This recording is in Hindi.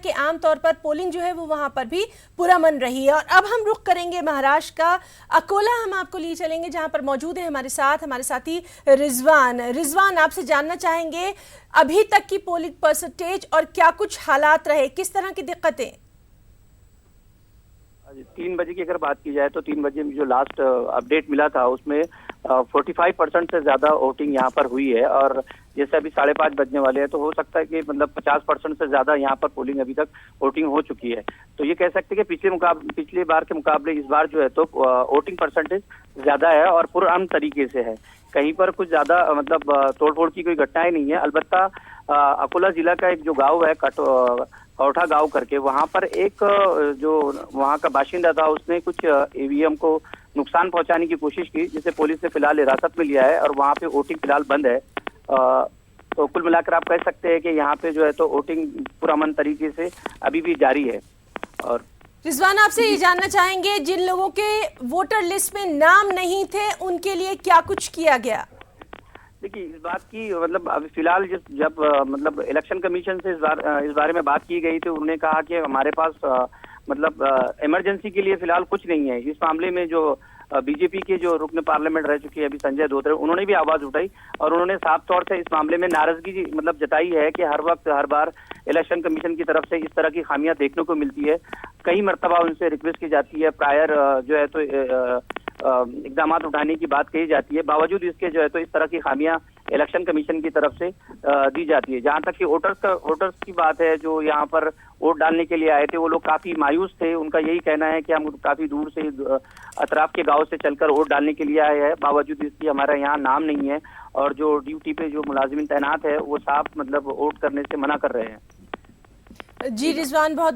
कि आमतौर पर पोलिंग जो है वो वहां पर भी पुरअमन रही है। और अब हम रुख करेंगे महाराष्ट्र का, अकोला हम आपको लिए चलेंगे जहां पर मौजूद है हमारे साथी रिजवान आपसे जानना चाहेंगे अभी तक की पोलिंग परसेंटेज और क्या कुछ हालात रहे, किस तरह की दिक्कतें। 3 बजे की अगर बात की जाए तो 3 बजे में जो लास्ट अपडेट मिला था उसमें 45% से ज्यादा वोटिंग यहाँ पर हुई है। और जैसे अभी 5:30 बजने वाले हैं तो हो सकता है कि मतलब 50% से ज्यादा यहाँ पर पोलिंग अभी तक वोटिंग हो चुकी है। तो ये कह सकते हैं कि पिछले बार के मुकाबले इस बार जो है तो वोटिंग परसेंटेज ज्यादा है और पुरअमन तरीके से है। कहीं पर कुछ ज्यादा मतलब तोड़फोड़ की कोई घटनाएं नहीं है। अलबत्ता अकोला जिला का एक जो गाँव है कौठा गांव करके, वहां पर एक जो वहां का बाशिंदा था उसने कुछ ईवीएम को नुकसान पहुंचाने की कोशिश की, जिसे पुलिस ने फिलहाल हिरासत में लिया है और वहां पे वोटिंग फिलहाल बंद है। तो कुल मिलाकर आप कह सकते हैं कि यहाँ पे जो है तो वोटिंग पुरअमन तरीके से अभी भी जारी है। और रिजवान आपसे ये जानना चाहेंगे जिन लोगों के वोटर लिस्ट में नाम नहीं थे उनके लिए क्या कुछ किया गया। देखिए, इस बात की मतलब अभी फिलहाल जब मतलब इलेक्शन कमीशन से इस बारे में बात की गई तो उन्होंने कहा कि हमारे पास मतलब इमरजेंसी के लिए फिलहाल कुछ नहीं है। इस मामले में जो बीजेपी के जो रुकन पार्लियामेंट रह चुके हैं अभी संजय धोत्रे, उन्होंने भी आवाज उठाई और उन्होंने साफ तौर से इस मामले में नाराजगी मतलब जताई है कि हर वक्त हर बार इलेक्शन कमीशन की तरफ से इस तरह की खामियां देखने को मिलती है। कई मर्तबा उनसे रिक्वेस्ट की जाती है, प्रायर जो है तो इकदाम उठाने की बात कही जाती है, बावजूद इसके जो है तो इस तरह की खामियां इलेक्शन कमीशन की तरफ से दी जाती है। जहां तक कि वोटर्स की बात है, जो यहाँ पर वोट डालने के लिए आए थे वो लोग काफी मायूस थे। उनका यही कहना है कि हम काफी दूर से अतराफ के गांव से चलकर वोट डालने के लिए आए हैं, बावजूद इसकी हमारा यहाँ नाम नहीं है और जो ड्यूटी पे जो मुलाजिमिन तैनात है वो साफ मतलब वोट करने से मना कर रहे हैं। जी रिजवान, बहुत बहुत